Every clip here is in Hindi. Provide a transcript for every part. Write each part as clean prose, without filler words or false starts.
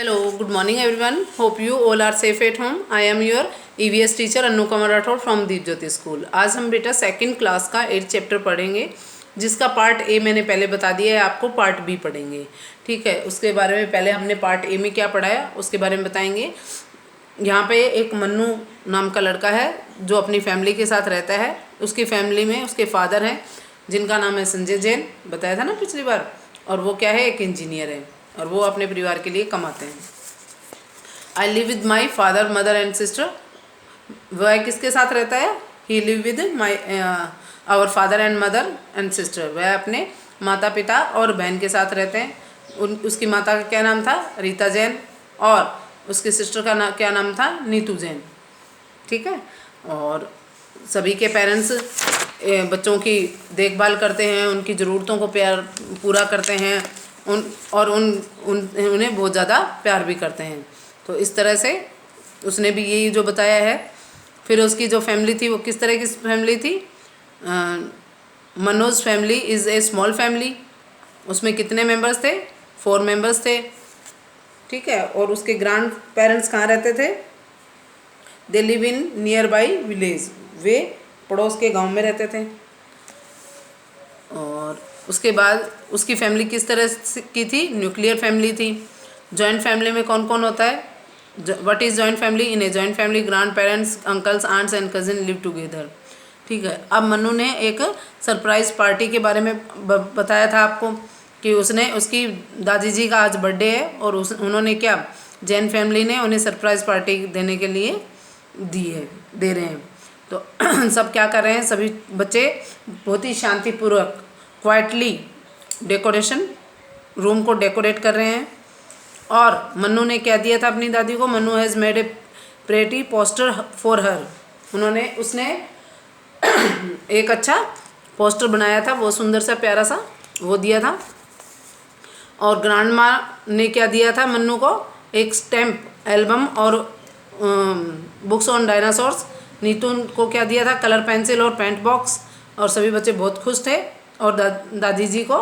Hello, good morning everyone. Hope you all are safe at home. I am your EVS teacher Annu Qamar Rathore from Deep Jyoti school. आज हम बेटा सेकंड क्लास का 8th चैप्टर पढ़ेंगे, जिसका पार्ट ए मैंने पहले बता दिया है, आपको पार्ट बी पढ़ेंगे। ठीक है, उसके बारे में पहले हमने पार्ट ए में क्या पढ़ाया उसके बारे में बताएंगे। यहाँ पे एक मन्नू नाम का लड़का है जो अपनी फैमिली के साथ रहता है। उसकी फैमिली में उसके फादर हैं जिनका नाम है संजय जैन, बताया था ना पिछली बार, और वो क्या है, एक इंजीनियर है और वो अपने परिवार के लिए कमाते हैं। I live with my father mother and sister. वह किसके साथ रहता है? He live with my our father and mother and sister. वह अपने माता पिता और बहन के साथ रहते हैं। उसकी माता का क्या नाम था? रीता जैन, और उसकी सिस्टर का क्या नाम था? नीतू जैन। ठीक है, और सभी के पेरेंट्स बच्चों की देखभाल करते हैं, उनकी ज़रूरतों को पूरा करते हैं, उन्हें बहुत ज़्यादा प्यार भी करते हैं। तो इस तरह से उसने भी यही जो बताया है। फिर उसकी जो फैमिली थी वो किस तरह की फैमिली थी? Manoj family is a small family. उसमें कितने मेंबर्स थे? 4 मेंबर्स थे। ठीक है, और उसके ग्रैंड पेरेंट्स कहाँ रहते थे? They live in nearby village. वे पड़ोस के गांव में रहते थे। और उसके बाद उसकी फैमिली किस तरह की थी? न्यूक्लियर फैमिली थी। जॉइंट फैमिली में कौन कौन होता है? What is joint family? In a joint family grand parents, uncles, aunts and cousin live together. ठीक है, अब मन्नू ने एक सरप्राइज पार्टी के बारे में बताया था आपको कि उसकी दादी जी का आज बर्थडे है और उन्होंने क्या, जैन फैमिली ने उन्हें सरप्राइज पार्टी देने के लिए दे रहे हैं। तो सब क्या कर रहे हैं? सभी बच्चे बहुत ही शांतिपूर्वक क्वाइटली रूम को डेकोरेट कर रहे हैं। और मन्नू ने क्या दिया था अपनी दादी को? Mannu has made a pretty poster for her. उसने एक अच्छा पोस्टर बनाया था, वो सुंदर सा प्यारा सा वो दिया था। और ग्रैंड माँ ने क्या दिया था मन्नू को? एक स्टैम्प एल्बम और बुक्स ऑन डायनासोर्स। नीतू को क्या दिया था? कलर पेंसिल और पेंट बॉक्स। और सभी बच्चे बहुत खुश थे और दादी जी को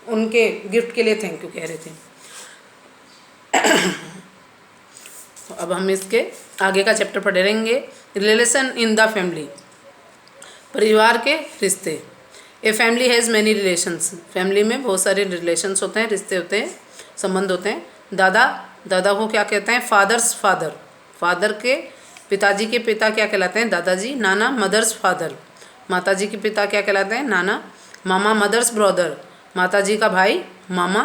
उनके गिफ्ट के लिए थैंक यू कह रहे थे। तो अब हम इसके आगे का चैप्टर पढ़ेंगे, रिलेशन इन द फैमिली, परिवार के रिश्ते। A family has many relations. Family में बहुत सारे रिलेशंस होते हैं, रिश्ते होते हैं, संबंध होते हैं। दादा को क्या कहते हैं? Fathers father. फादर के पिताजी के पिता क्या कहलाते हैं? दादाजी। नाना मदर्स फादर। माताजी के पिता क्या कहलाते हैं? नाना। मामा मदर्स ब्रदर। माताजी का भाई मामा।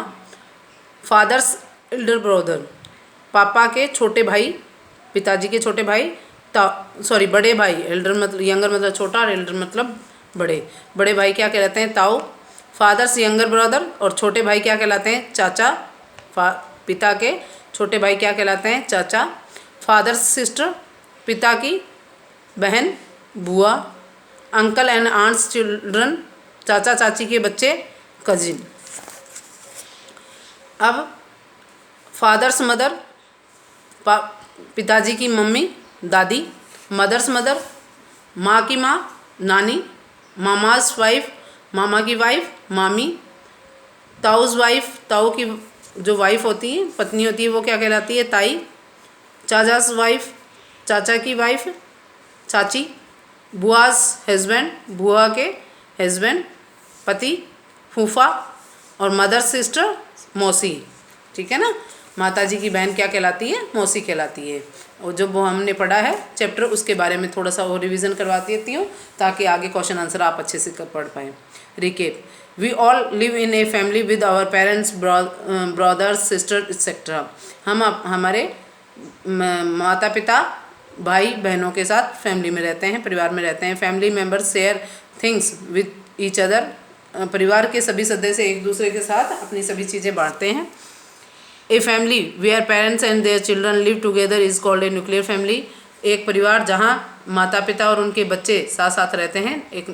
Fathers Elder brother. पापा के छोटे भाई, पिताजी के छोटे भाई, बड़े भाई। एल्डर मतलब यंगर मतलब छोटा और एल्डर मतलब बड़े भाई क्या कहलाते हैं? ताऊ। Fathers younger brother. और छोटे भाई क्या कहलाते हैं? चाचा। पिता के छोटे भाई क्या कहलाते हैं? चाचा। फादर्स सिस्टर, पिता की बहन बुआ। अंकल एंड आंट्स चिल्ड्रन, चाचा चाची के बच्चे कजिन। अब फादर्स मदर, पिताजी की मम्मी दादी। मदर्स मदर, माँ की माँ नानी। मामाज वाइफ, मामा की वाइफ मामी। ताऊज वाइफ, ताऊ की जो वाइफ होती है, पत्नी होती है, वो क्या कहलाती है? ताई। चाचाज वाइफ, चाचा की वाइफ चाची। बुआज हस्बैंड, बुआ के हस्बैंड पति, फूफा। और मदर सिस्टर मौसी। ठीक है ना, माताजी की बहन क्या कहलाती है? मौसी कहलाती है। और जो वो हमने पढ़ा है चैप्टर, उसके बारे में थोड़ा सा और रिवीजन करवा देती हूँ ताकि आगे क्वेश्चन आंसर आप अच्छे से पढ़ पाएँ। Recap, we all live in a family with our parents, brothers, sister etcetera. हम हमारे माता पिता, भाई बहनों के साथ फैमिली में रहते हैं, परिवार में रहते हैं। Family members share things with each other. परिवार के सभी सदस्य एक दूसरे के साथ अपनी सभी चीज़ें बांटते हैं। A family where parents and their children live together is called a nuclear family. एक परिवार जहाँ माता पिता और उनके बच्चे साथ साथ रहते हैं एक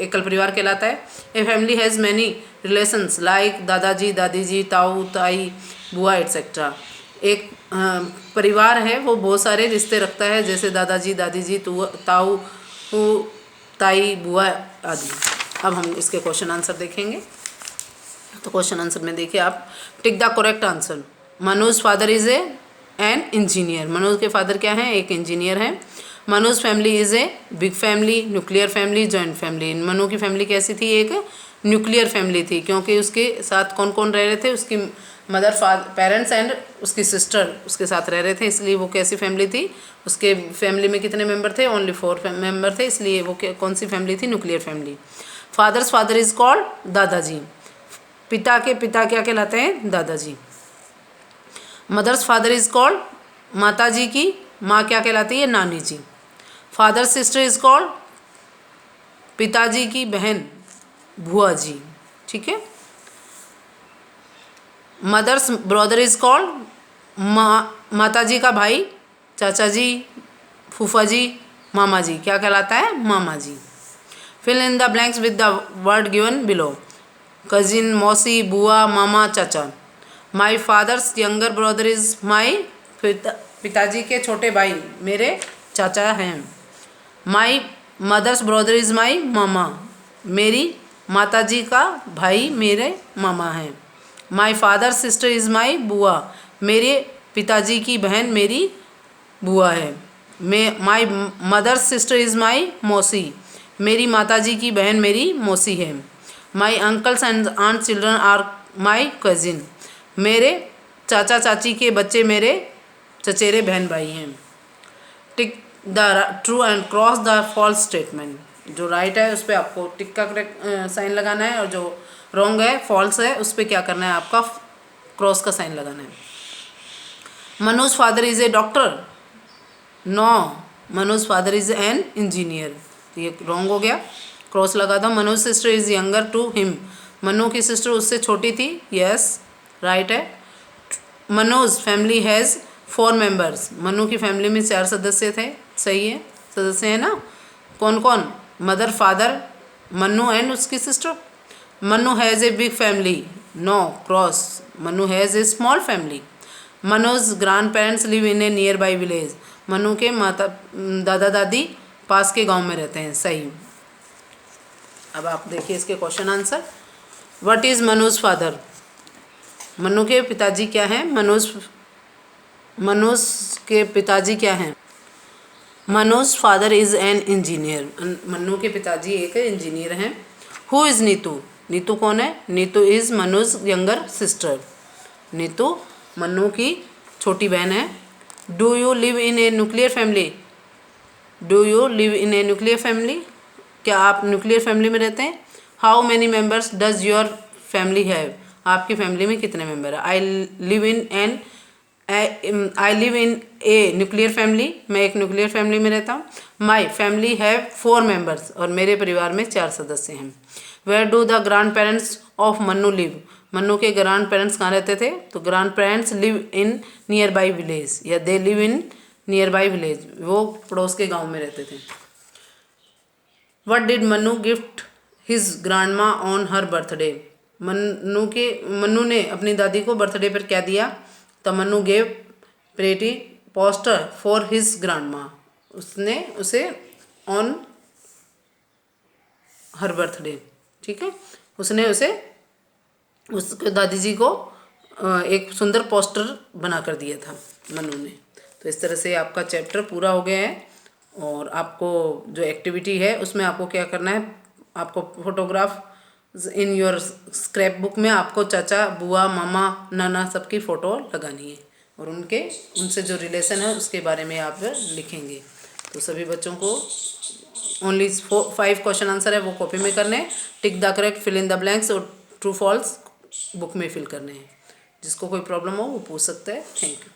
एकल परिवार कहलाता है। A family has many relations like दादाजी दादी जी, ताऊ ताई, बुआ एट्सेट्रा। एक परिवार है वो बहुत सारे रिश्ते रखता है, जैसे दादाजी दादी जी, ताऊ ताई, बुआ आदि। अब हम इसके क्वेश्चन आंसर देखेंगे। तो क्वेश्चन आंसर में देखिए आप, टिक the correct answer. Manoj father is an engineer. Manoj के फादर क्या हैं? एक इंजीनियर हैं। Manoj family is a big family, nuclear family, joint family. Manu की फैमिली कैसी थी? एक न्यूक्लियर फैमिली थी, क्योंकि उसके साथ कौन कौन रह रहे थे? उसकी मदर, फादर, पेरेंट्स एंड उसकी सिस्टर उसके साथ रह रहे थे, इसलिए वो कैसी फैमिली थी? उसके फैमिली में कितने मेंबर थे? ओनली 4 मेंबर थे, इसलिए वो कौन सी फैमिली थी? Nuclear family. Fathers father is called दादाजी। पिता के पिता क्या कहलाते हैं? दादाजी। मदर्स फादर इज कॉल्ड, माताजी की माँ क्या कहलाती है? नानी जी। फादर सिस्टर इज कॉल्ड, पिताजी की बहन बुआ जी। ठीक है। मदर्स ब्रदर इज कॉल्ड, माताजी का भाई चाचा जी, फूफा जी, मामा जी क्या कहलाता है? मामा जी। Fill in the blanks with the word given below. Cousin, मौसी, बुआ, मामा, चाचा। My father's younger brother is my, पिताजी के छोटे भाई मेरे चाचा हैं। My mother's brother is my मामा, मेरी माताजी का भाई मेरे मामा हैं। My father sister is my बुआ, मेरे पिताजी की बहन मेरी बुआ है। My mother's sister is my मौसी, मेरी माताजी की बहन मेरी मौसी है। My uncles and aunt children are my cousin, मेरे चाचा चाची के बच्चे मेरे चचेरे बहन भाई हैं। Tick the true and cross the false statement. जो राइट है उस पर आपको टिक का करेक्ट साइन लगाना है, और जो रॉन्ग है, फॉल्स है, उस पर क्या करना है? आपका क्रॉस का साइन लगाना है। Manoj father is a doctor, no, Manoj father is an engineer, तो ये रॉन्ग हो गया, क्रॉस लगा दो। Manoj sister is younger to him, Manu की सिस्टर उससे छोटी थी, यस राइट है। Manoj family has 4 members, Manu की फैमिली में 4 सदस्य थे, सही है, सदस्य है ना। कौन कौन? मदर, फादर, मनु एंड उसकी sister. Manu has a big family, no, cross. Manu has a small family. Manoj grand parents live in a nearby village, Manu के दादा दादी पास के गांव में रहते हैं, सही। अब आप देखिए इसके question answer. What is Manoj father? Manu के पिताजी क्या हैं? मनोज के पिताजी क्या हैं? Manoj father is an engineer, Manu के पिताजी एक इंजीनियर हैं। Who is Neetu? नीतू कौन है? Neetu is Manoj younger sister, Neetu Manu की छोटी बहन है। Do you live in A nuclear family? Do you live in A nuclear family? क्या आप न्यूक्लियर फैमिली में रहते हैं? How many members does your family have? आपकी फैमिली में कितने मेंबर है? I live in A nuclear family, मैं एक न्यूक्लियर फैमिली में रहता हूँ। माई फैमिली हैव 4 मेंबर्स, और मेरे परिवार में 4 सदस्य हैं। Where do the grandparents of Mannu live? Mannu के ग्रैंड पेरेंट्स कहाँ रहते थे? तो grand parents live in nearby village, या they live in nearby village, वो पड़ोस के गांव में रहते थे। What did Mannu gift his grand माँ ऑन हर बर्थडे? मन्नू ने अपनी दादी को बर्थडे पर क्या दिया? तो Mannu gave pretty poster for his grand माँ, उसने उसे ऑन हर बर्थडे, ठीक है, उसने उसे उसके दादी जी को एक सुंदर पोस्टर बना कर दिया था मन्नू ने। तो इस तरह से आपका चैप्टर पूरा हो गया है, और आपको जो एक्टिविटी है उसमें आपको क्या करना है? आपको photograph in your scrap book में आपको चाचा, बुआ, मामा, नाना सबकी फ़ोटो लगानी है, और उनसे जो रिलेशन है उसके बारे में आप लिखेंगे। तो सभी बच्चों को ओनली 5 क्वेश्चन आंसर है वो कॉपी में करने हैं। Tick the correct, fill in the blanks और ट्रू फॉल्स बुक में फिल करने हैं। जिसको कोई प्रॉब्लम हो वो पूछ सकता है। Thank you.